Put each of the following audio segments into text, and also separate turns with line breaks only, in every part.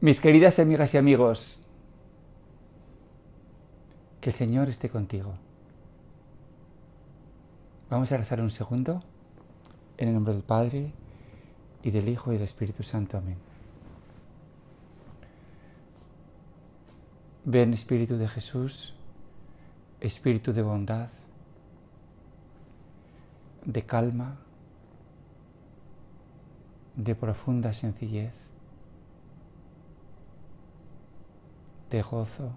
Mis queridas amigas y amigos, que el Señor esté contigo. Vamos a rezar un segundo en el nombre del Padre y del Hijo y del Espíritu Santo. Amén. Ven, Espíritu de Jesús, Espíritu de bondad, de calma, de profunda sencillez, de gozo,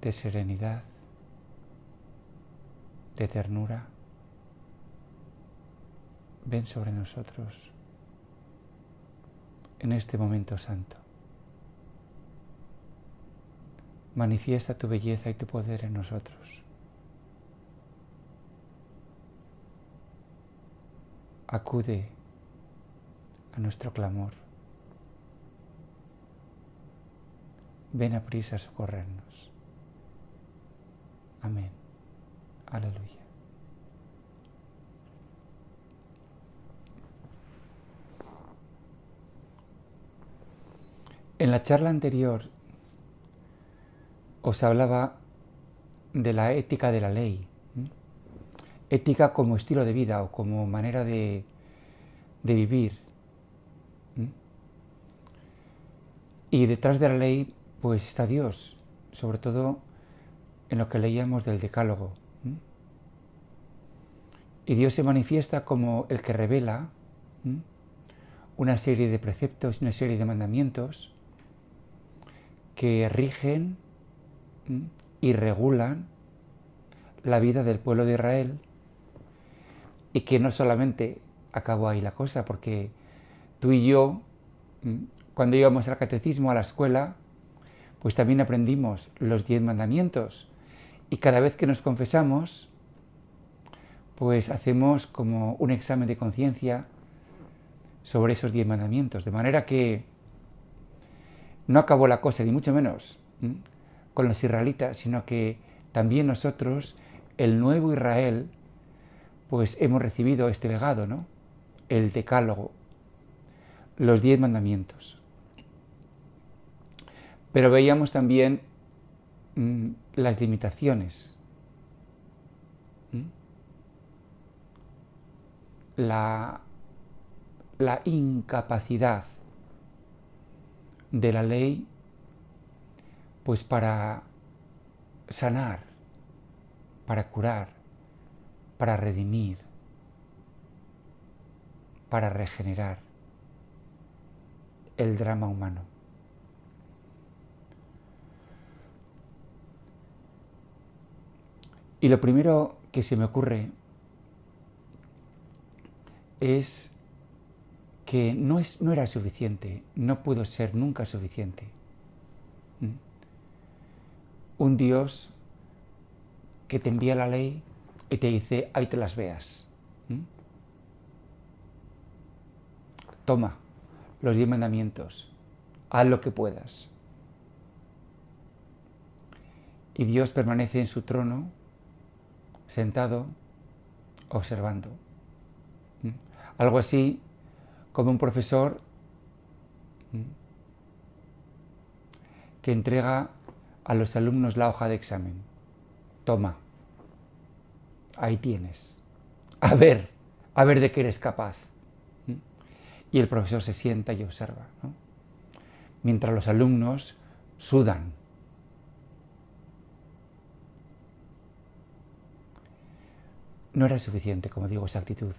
de serenidad, de ternura. Ven sobre nosotros en este momento santo. Manifiesta tu belleza y tu poder en nosotros. Acude a nuestro clamor. Ven a prisa a socorrernos. Amén. Aleluya. En la charla anterior os hablaba de la ética de la ley. Ética como estilo de vida o como manera de vivir. Y detrás de la ley pues está Dios, sobre todo en lo que leíamos del Decálogo. Y Dios se manifiesta como el que revela una serie de preceptos y una serie de mandamientos que rigen y regulan la vida del pueblo de Israel, y que no solamente acabó ahí la cosa, porque tú y yo, cuando íbamos al catecismo, a la escuela, pues también aprendimos los 10 mandamientos, y cada vez que nos confesamos, pues hacemos como un examen de conciencia sobre esos 10 mandamientos, de manera que no acabó la cosa, ni mucho menos con los israelitas, sino que también nosotros, el nuevo Israel, pues hemos recibido este legado, ¿no? El Decálogo, los 10 mandamientos. Pero veíamos también las limitaciones, la incapacidad de la ley pues para sanar, para curar, para redimir, para regenerar el drama humano. Y lo primero que se me ocurre es que no era suficiente, no pudo ser nunca suficiente. Un Dios que te envía la ley y te dice, ahí te las veas. Toma los 10 mandamientos, haz lo que puedas. Y Dios permanece en su trono, sentado, observando. Algo así como un profesor que entrega a los alumnos la hoja de examen. Toma, ahí tienes. A ver de qué eres capaz. Y el profesor se sienta y observa, ¿no? Mientras los alumnos sudan. No era suficiente, como digo, esa actitud.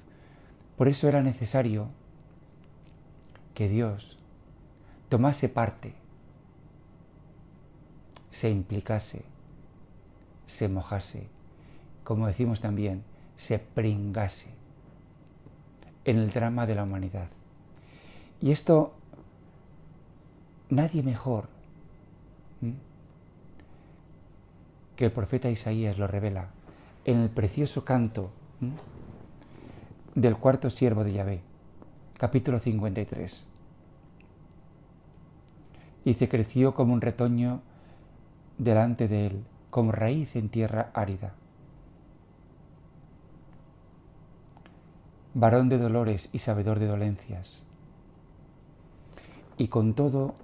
Por eso era necesario que Dios tomase parte, se implicase, se mojase, como decimos también, se pringase en el drama de la humanidad. Y esto nadie mejor que el profeta Isaías lo revela en el precioso canto del cuarto siervo de Yahvé, capítulo 53. Dice, creció como un retoño delante de él, como raíz en tierra árida. Varón de dolores y sabedor de dolencias. Y con todo,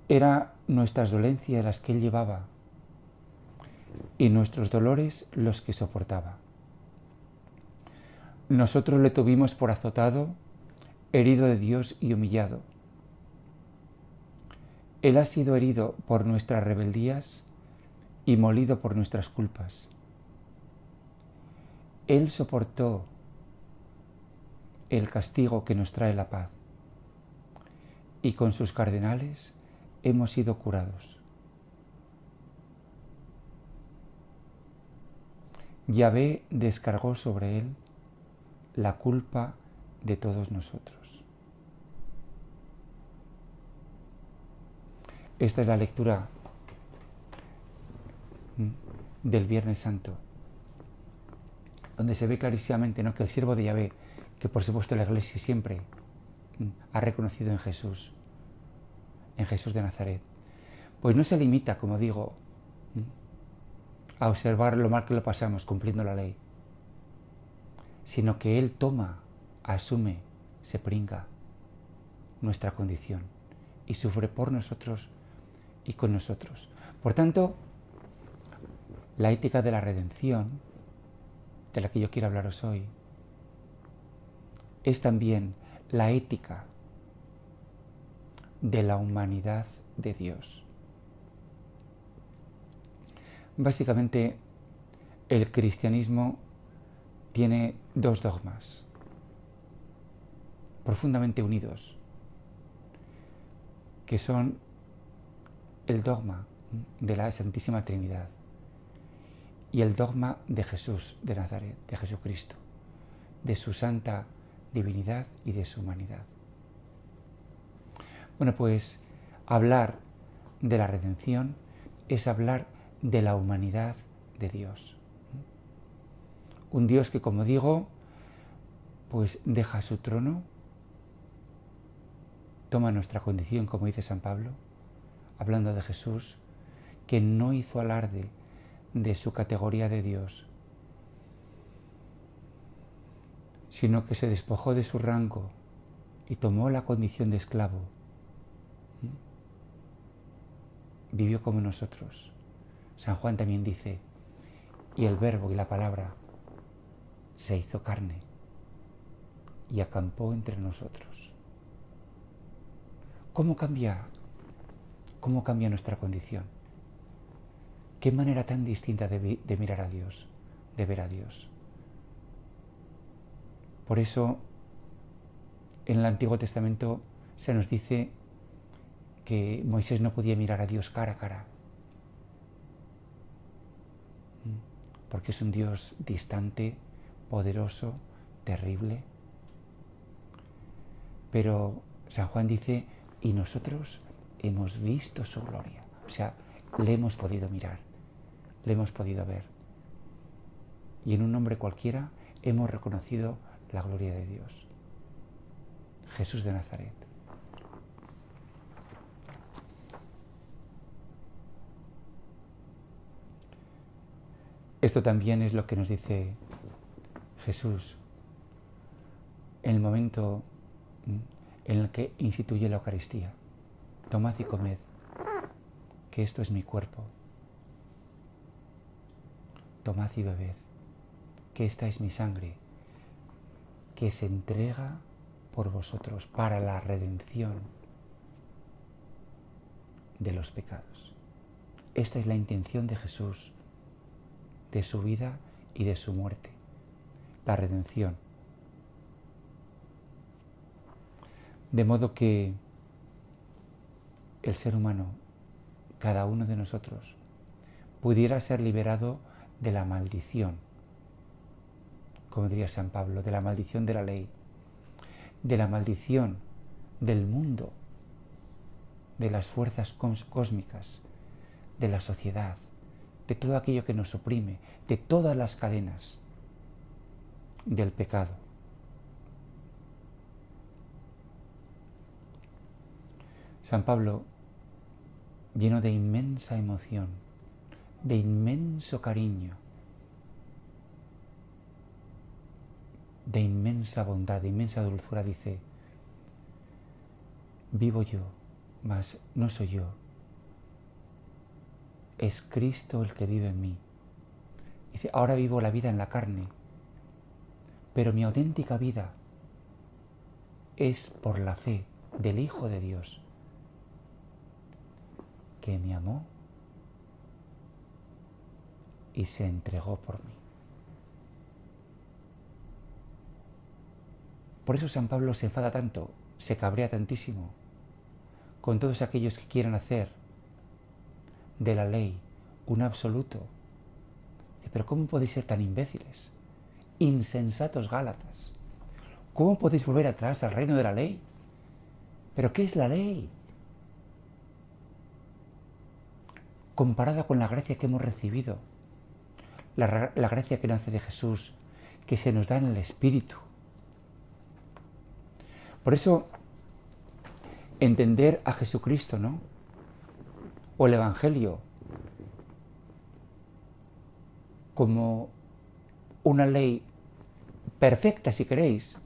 eran nuestras dolencias las que Él llevaba y nuestros dolores los que soportaba. Nosotros le tuvimos por azotado, herido de Dios y humillado. Él ha sido herido por nuestras rebeldías y molido por nuestras culpas. Él soportó el castigo que nos trae la paz, y con sus cardenales hemos sido curados. Yahvé descargó sobre él la culpa de todos nosotros. Esta es la lectura del Viernes Santo, donde se ve clarísimamente, ¿no?, que el siervo de Yahvé, que por supuesto la Iglesia siempre ha reconocido en Jesús de Nazaret, pues no se limita, como digo, a observar lo mal que lo pasamos cumpliendo la ley, sino que Él toma, asume, se pringa nuestra condición y sufre por nosotros y con nosotros. Por tanto, la ética de la redención, de la que yo quiero hablaros hoy, es también la ética de la humanidad de Dios. Básicamente, el cristianismo tiene dos dogmas profundamente unidos, que son el dogma de la Santísima Trinidad y el dogma de Jesús de Nazaret, de Jesucristo, de su santa divinidad y de su humanidad. Bueno, pues hablar de la redención es hablar de la humanidad de Dios. Un Dios que, como digo, pues deja su trono, toma nuestra condición, como dice San Pablo, hablando de Jesús, que no hizo alarde de su categoría de Dios, sino que se despojó de su rango y tomó la condición de esclavo. Vivió como nosotros. San Juan también dice, y el Verbo y la palabra se hizo carne y acampó entre nosotros. ¿Cómo cambia nuestra condición? ¿Qué manera tan distinta de mirar a Dios, de ver a Dios? Por eso, en el Antiguo Testamento se nos dice que Moisés no podía mirar a Dios cara a cara, porque es un Dios distante, poderoso, terrible. Pero San Juan dice, y nosotros hemos visto su gloria. O sea, le hemos podido mirar, le hemos podido ver. Y en un hombre cualquiera hemos reconocido la gloria de Dios. Jesús de Nazaret. Esto también es lo que nos dice Jesús en el momento en el que instituye la Eucaristía. Tomad y comed, que esto es mi cuerpo. Tomad y bebed, que esta es mi sangre, que se entrega por vosotros para la redención de los pecados. Esta es la intención de Jesús, de su vida y de su muerte, la redención. De modo que el ser humano, cada uno de nosotros, pudiera ser liberado de la maldición, como diría San Pablo, de la maldición de la ley, de la maldición del mundo, de las fuerzas cósmicas, de la sociedad, de todo aquello que nos oprime, de todas las cadenas del pecado. San Pablo, lleno de inmensa emoción, de inmenso cariño, de inmensa bondad, de inmensa dulzura, dice, vivo yo, mas no soy yo. Es Cristo el que vive en mí. Dice, ahora vivo la vida en la carne, pero mi auténtica vida es por la fe del Hijo de Dios, que me amó y se entregó por mí. Por eso San Pablo se enfada tanto, se cabrea tantísimo con todos aquellos que quieren hacer de la ley un absoluto. Pero ¿cómo podéis ser tan imbéciles? Insensatos Gálatas. ¿Cómo podéis volver atrás al reino de la ley? ¿Pero qué es la ley? Comparada con la gracia que hemos recibido, la gracia que nace de Jesús, que se nos da en el Espíritu. Por eso, entender a Jesucristo, ¿no? O el Evangelio como una ley perfecta, si queréis,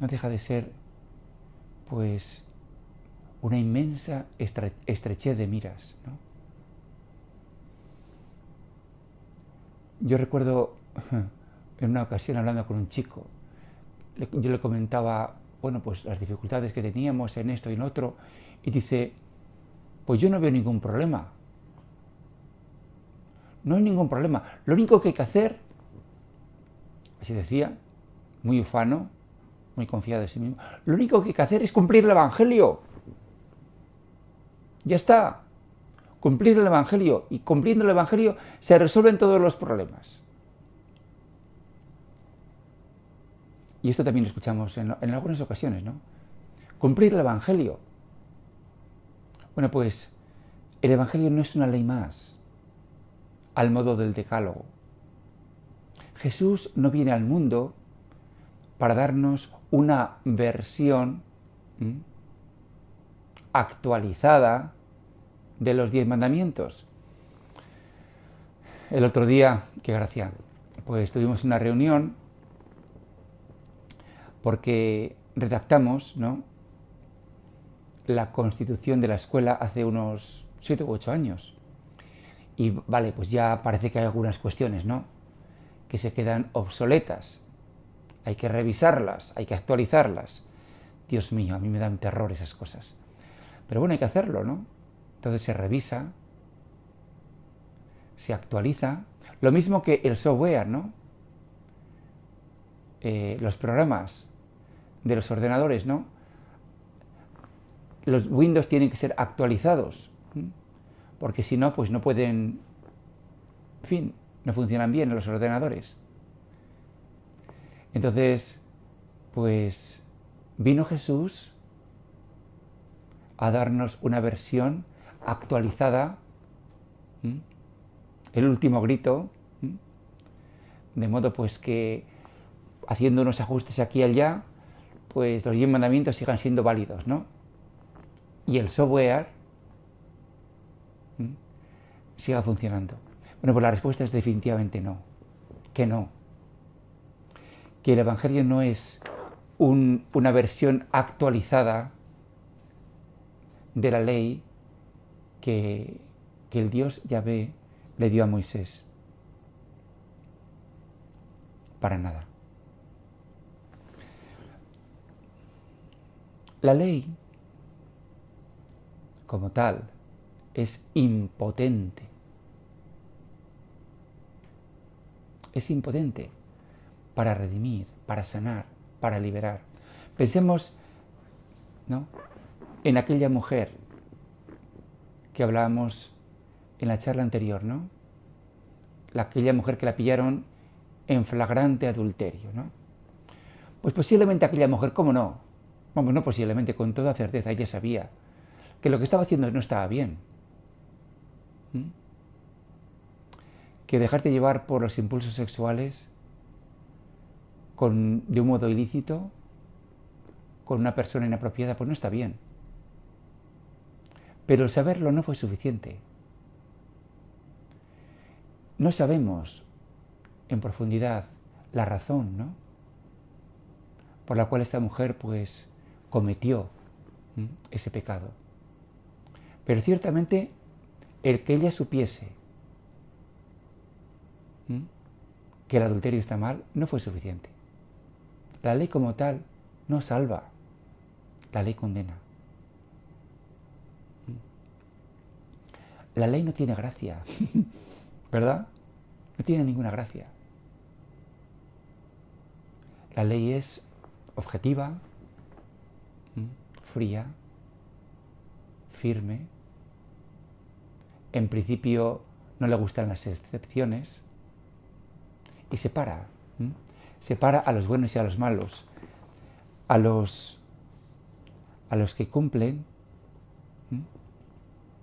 no deja de ser, pues, una inmensa estrechez de miras, ¿no? Yo recuerdo en una ocasión hablando con un chico, yo le comentaba, bueno, pues las dificultades que teníamos en esto y en otro, y dice, pues yo no veo ningún problema. No hay ningún problema. Lo único que hay que hacer, así decía, muy ufano, muy confiado de sí mismo, lo único que hay que hacer es cumplir el Evangelio. Ya está. Cumplir el Evangelio. Y cumpliendo el Evangelio se resuelven todos los problemas. Y esto también lo escuchamos en algunas ocasiones, ¿no? Cumplir el Evangelio. Bueno, pues el Evangelio no es una ley más, al modo del Decálogo. Jesús no viene al mundo para darnos una versión actualizada de los 10 mandamientos. El otro día, qué gracia, pues tuvimos una reunión porque redactamos, ¿no?, la constitución de la escuela hace unos 7 u 8 años. Y vale, pues ya parece que hay algunas cuestiones, ¿no?, que se quedan obsoletas. Hay que revisarlas, hay que actualizarlas. Dios mío, a mí me dan terror esas cosas. Pero bueno, hay que hacerlo, ¿no? Entonces se revisa, se actualiza. Lo mismo que el software, ¿no? Los programas de los ordenadores, ¿no? Los Windows tienen que ser actualizados, porque si no, pues no pueden, en fin, no funcionan bien los ordenadores. Entonces, pues vino Jesús a darnos una versión actualizada, el último grito, de modo pues que haciendo unos ajustes aquí y allá, pues los 10 mandamientos sigan siendo válidos, ¿no? Y el software siga funcionando. Bueno, pues la respuesta es definitivamente no, que no. Que el Evangelio no es una versión actualizada de la ley que el Dios Yahvé le dio a Moisés. Para nada. La ley, como tal, es impotente. Es impotente para redimir, para sanar, para liberar. Pensemos, ¿no?, en aquella mujer que hablábamos en la charla anterior, ¿no? Aquella mujer que la pillaron en flagrante adulterio, ¿no? Pues posiblemente aquella mujer, ¿cómo no? Vamos, no posiblemente, con toda certeza, ella sabía que lo que estaba haciendo no estaba bien. Que dejarte llevar por los impulsos sexuales de un modo ilícito, con una persona inapropiada, pues no está bien. Pero el saberlo no fue suficiente. No sabemos en profundidad la razón, ¿no?, por la cual esta mujer pues cometió ese pecado. Pero ciertamente el que ella supiese que el adulterio está mal no fue suficiente. La ley como tal no salva, la ley condena. La ley no tiene gracia, ¿verdad? No tiene ninguna gracia. La ley es objetiva, fría, firme. En principio no le gustan las excepciones y separa a los buenos y a los malos, a los que cumplen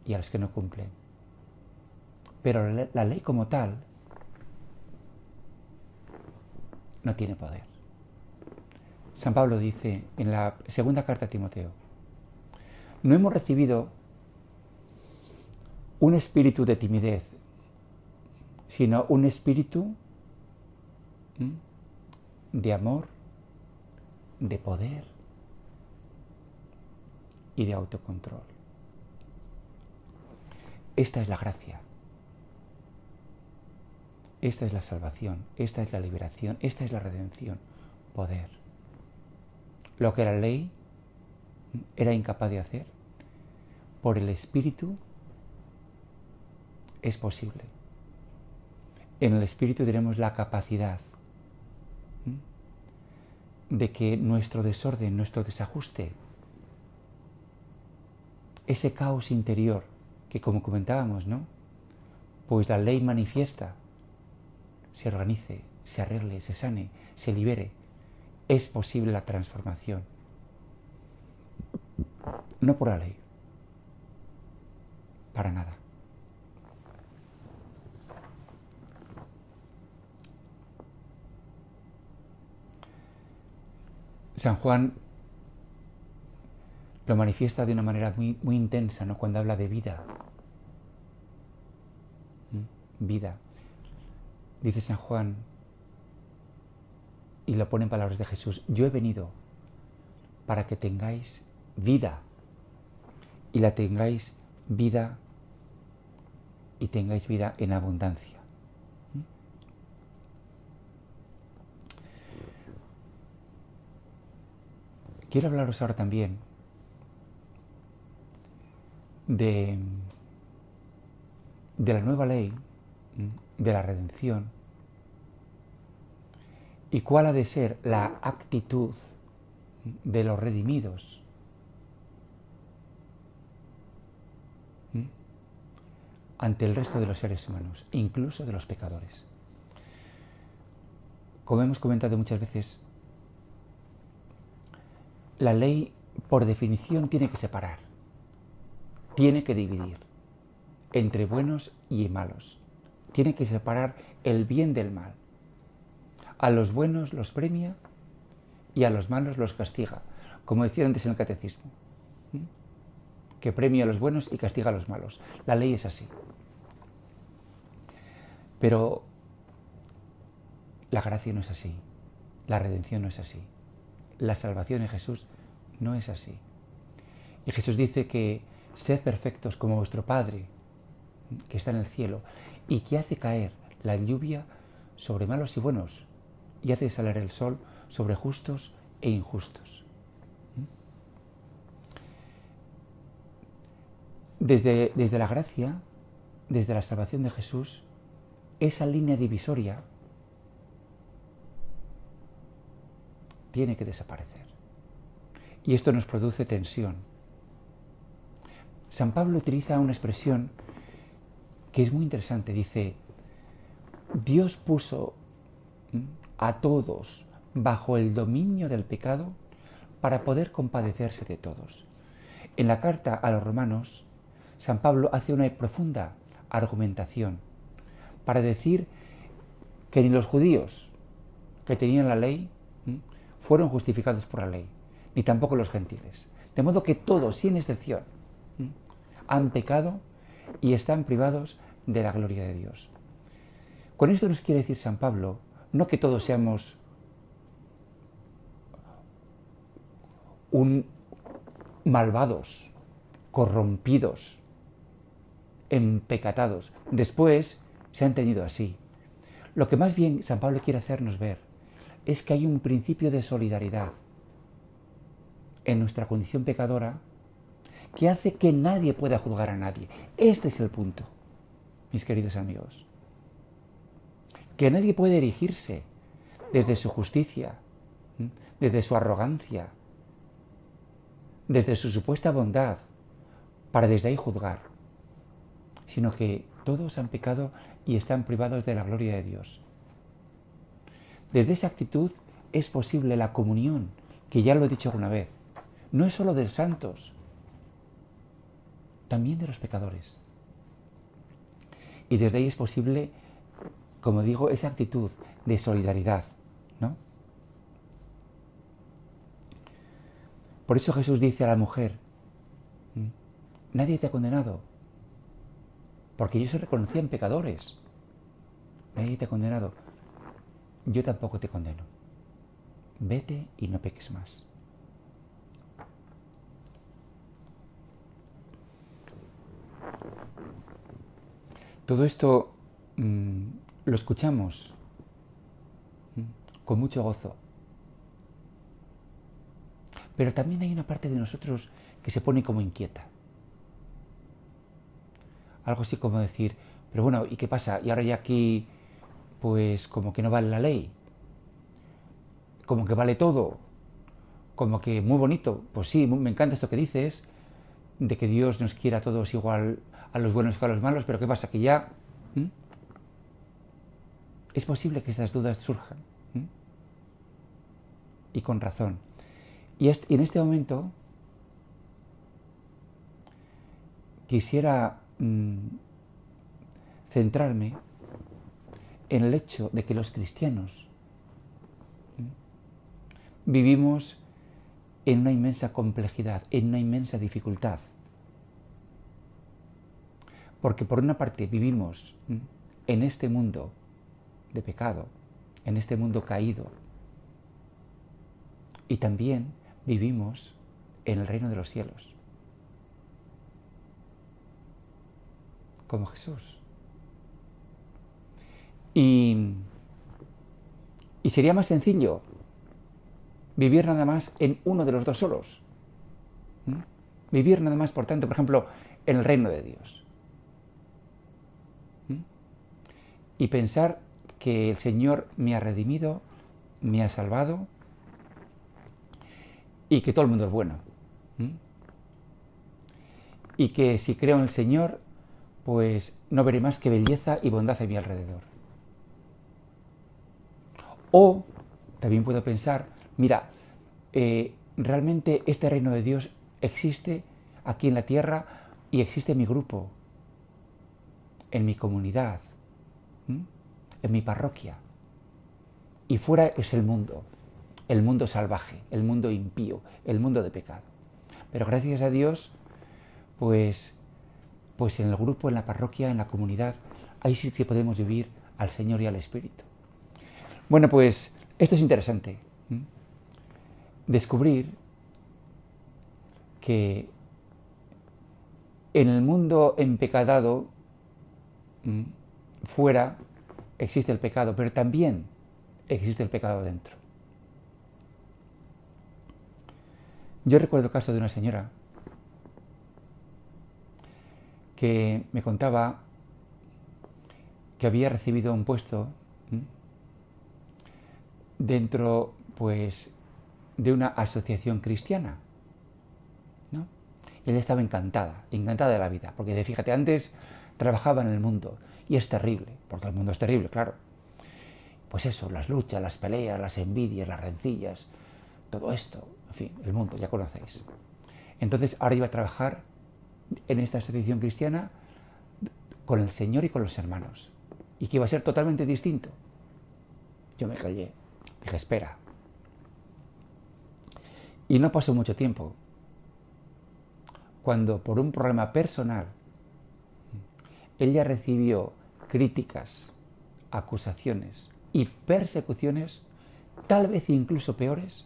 y a los que no cumplen. Pero la ley como tal no tiene poder. San Pablo dice en la segunda carta a Timoteo: no hemos recibido un espíritu de timidez, sino un espíritu de amor, de poder y de autocontrol. Esta es la gracia. Esta es la salvación, esta es la liberación, esta es la redención, poder. Lo que la ley era incapaz de hacer, por el Espíritu es posible. En el Espíritu tenemos la capacidad de que nuestro desorden, nuestro desajuste, ese caos interior que, como comentábamos, ¿no?, pues la ley manifiesta, se organice, se arregle, se sane, se libere. Es posible la transformación. No por la ley. Para nada. San Juan lo manifiesta de una manera muy intensa, ¿no?, cuando habla de vida. Vida. Dice San Juan, y lo pone en palabras de Jesús: yo he venido para que tengáis vida, y la tengáis vida, y tengáis vida en abundancia. Quiero hablaros ahora también de la nueva ley, de la redención, y cuál ha de ser la actitud de los redimidos ante el resto de los seres humanos, incluso de los pecadores. Como hemos comentado muchas veces, la ley, por definición, tiene que separar, tiene que dividir entre buenos y malos, tiene que separar el bien del mal. A los buenos los premia y a los malos los castiga, como decía antes en el catecismo, que premia a los buenos y castiga a los malos. La ley es así. Pero la gracia no es así, la redención no es así, la salvación en Jesús no es así. Y Jesús dice que sed perfectos como vuestro Padre, que está en el cielo, y que hace caer la lluvia sobre malos y buenos, y hace salir el sol sobre justos e injustos. Desde la gracia, desde la salvación de Jesús, esa línea divisoria tiene que desaparecer. Y esto nos produce tensión. San Pablo utiliza una expresión que es muy interesante. Dice: Dios puso a todos bajo el dominio del pecado para poder compadecerse de todos. En la carta a los Romanos, San Pablo hace una profunda argumentación para decir que ni los judíos que tenían la ley fueron justificados por la ley, ni tampoco los gentiles. De modo que todos, sin excepción, han pecado y están privados de la gloria de Dios. Con esto nos quiere decir San Pablo, no que todos seamos un malvados, corrompidos, empecatados. Después se han tenido así. Lo que más bien San Pablo quiere hacernos ver es que hay un principio de solidaridad en nuestra condición pecadora que hace que nadie pueda juzgar a nadie. Este es el punto, mis queridos amigos. Que nadie puede erigirse desde su justicia, desde su arrogancia, desde su supuesta bondad, para desde ahí juzgar, sino que todos han pecado y están privados de la gloria de Dios. Desde esa actitud es posible la comunión, que ya lo he dicho alguna vez. No es solo de los santos, también de los pecadores. Y desde ahí es posible, como digo, esa actitud de solidaridad, ¿no? Por eso Jesús dice a la mujer, nadie te ha condenado, porque ellos se reconocían pecadores. Nadie te ha condenado. Yo tampoco te condeno. Vete y no peques más. Todo esto lo escuchamos con mucho gozo. Pero también hay una parte de nosotros que se pone como inquieta. Algo así como decir, pero bueno, ¿y qué pasa? Y ahora ya aquí, pues como que no vale la ley. Como que vale todo. Como que muy bonito. Pues sí, me encanta esto que dices, de que Dios nos quiera a todos igual, a los buenos que a los malos, pero ¿qué pasa? Que ya es posible que estas dudas surjan. Y con razón. Y en este momento quisiera centrarme en el hecho de que los cristianos vivimos en una inmensa complejidad, en una inmensa dificultad. Porque por una parte vivimos en este mundo de pecado, en este mundo caído, y también vivimos en el reino de los cielos, como Jesús. Y sería más sencillo vivir nada más en uno de los dos solos. Vivir nada más, por tanto, por ejemplo, en el reino de Dios. Y pensar que el Señor me ha redimido, me ha salvado y que todo el mundo es bueno. Y que si creo en el Señor, pues no veré más que belleza y bondad a mi alrededor. O también puedo pensar, mira, realmente este reino de Dios existe aquí en la tierra y existe en mi grupo, en mi comunidad, en mi parroquia. Y fuera es el mundo salvaje, el mundo impío, el mundo de pecado. Pero gracias a Dios, pues en el grupo, en la parroquia, en la comunidad, ahí sí que podemos vivir al Señor y al Espíritu. Bueno, pues esto es interesante. Descubrir que en el mundo empecadado, fuera existe el pecado, pero también existe el pecado dentro. Yo recuerdo el caso de una señora que me contaba que había recibido un puesto dentro, pues, de una asociación cristiana, ¿no? Y ella estaba encantada de la vida, porque fíjate, antes trabajaba en el mundo y es terrible, porque el mundo es terrible, claro. Pues eso, las luchas, las peleas, las envidias, las rencillas, todo esto, en fin, el mundo, ya conocéis. Entonces ahora iba a trabajar en esta asociación cristiana con el Señor y con los hermanos, y que iba a ser totalmente distinto. Yo me callé, dije, espera. Y no pasó mucho tiempo, cuando por un problema personal ella recibió críticas, acusaciones y persecuciones, tal vez incluso peores,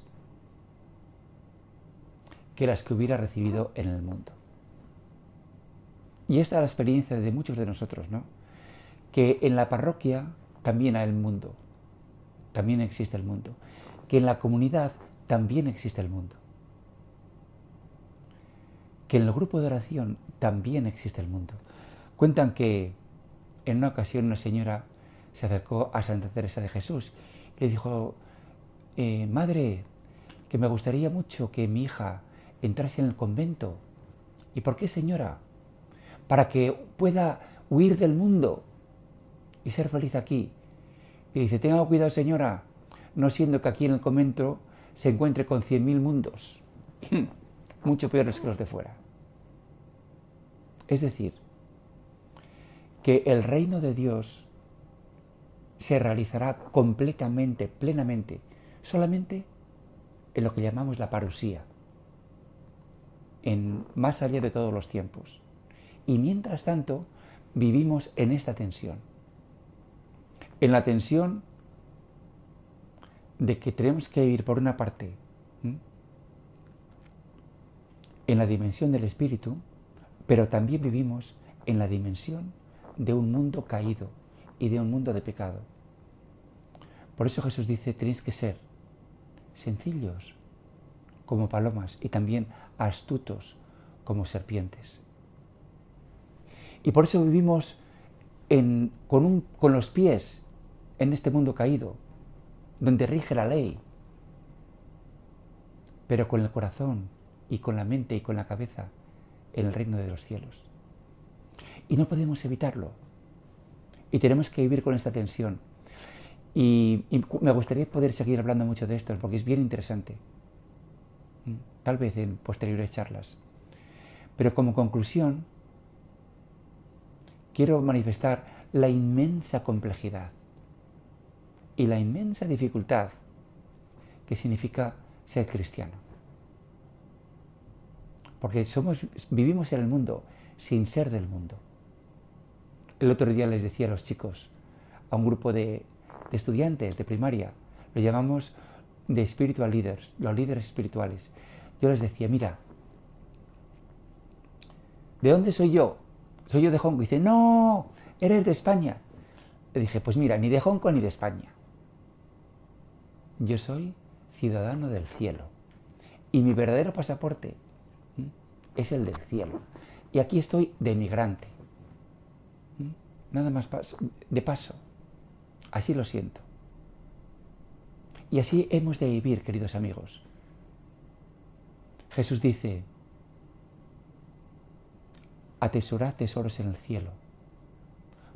que las que hubiera recibido en el mundo. Y esta es la experiencia de muchos de nosotros, ¿no? Que en la parroquia también hay el mundo, también existe el mundo, que en la comunidad también existe el mundo, que en el grupo de oración también existe el mundo. Cuentan que en una ocasión una señora se acercó a Santa Teresa de Jesús y le dijo, madre, que me gustaría mucho que mi hija entrase en el convento. ¿Y por qué, señora? Para que pueda huir del mundo y ser feliz aquí. Y dice, tenga cuidado, señora, no siendo que aquí en el convento se encuentre con 100.000 mundos, mucho peores que los de fuera. Es decir, que el reino de Dios se realizará completamente, plenamente, solamente en lo que llamamos la parusía, más allá de todos los tiempos. Y mientras tanto, vivimos en esta tensión. En la tensión de que tenemos que vivir, por una parte, en la dimensión del espíritu, pero también vivimos en la dimensión de un mundo caído y de un mundo de pecado. Por eso Jesús dice, tenéis que ser sencillos como palomas y también astutos como serpientes. Y por eso vivimos con los pies en este mundo caído, donde rige la ley, pero con el corazón y con la mente y con la cabeza en el reino de los cielos. Y no podemos evitarlo. Y tenemos que vivir con esta tensión. Y me gustaría poder seguir hablando mucho de esto, porque es bien interesante. Tal vez en posteriores charlas. Pero como conclusión, quiero manifestar la inmensa complejidad y la inmensa dificultad que significa ser cristiano. Porque vivimos en el mundo sin ser del mundo. El otro día les decía a los chicos, a un grupo de estudiantes de primaria, los llamamos de spiritual leaders, los líderes espirituales. Yo les decía, mira, ¿de dónde soy yo? Soy yo de Hong Kong. Y dice, no, eres de España. Le dije, pues mira, ni de Hong Kong ni de España. Yo soy ciudadano del cielo. Y mi verdadero pasaporte es el del cielo. Y aquí estoy de migrante. Nada más de paso. Así lo siento. Y así hemos de vivir, queridos amigos. Jesús dice, atesorad tesoros en el cielo,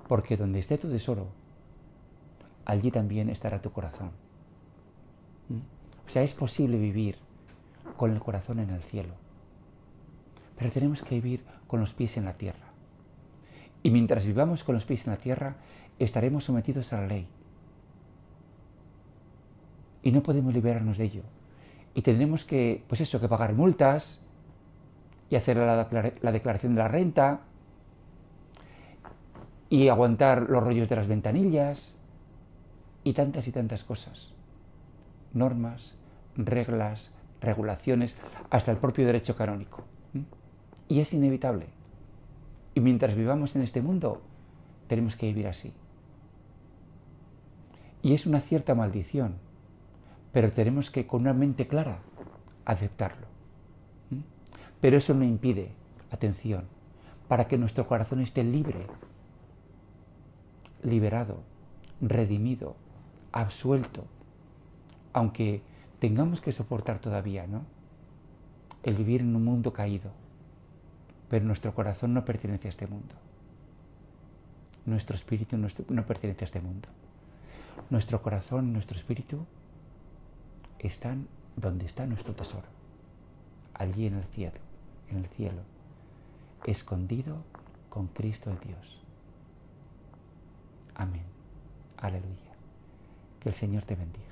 porque donde esté tu tesoro, allí también estará tu corazón. O sea, es posible vivir con el corazón en el cielo, pero tenemos que vivir con los pies en la tierra. Y mientras vivamos con los pies en la tierra, estaremos sometidos a la ley. Y no podemos liberarnos de ello. Y tendremos que, que pagar multas y hacer la declaración de la renta y aguantar los rollos de las ventanillas y tantas cosas. Normas, reglas, regulaciones, hasta el propio derecho canónico. Y es inevitable. Y mientras vivamos en este mundo, tenemos que vivir así. Y es una cierta maldición, pero tenemos que, con una mente clara, aceptarlo. Pero eso no impide, atención, para que nuestro corazón esté libre, liberado, redimido, absuelto, aunque tengamos que soportar todavía, ¿no?, el vivir en un mundo caído. Pero nuestro corazón no pertenece a este mundo. Nuestro espíritu no pertenece a este mundo. Nuestro corazón, nuestro espíritu están donde está nuestro tesoro. Allí en el cielo, escondido con Cristo en Dios. Amén. Aleluya. Que el Señor te bendiga.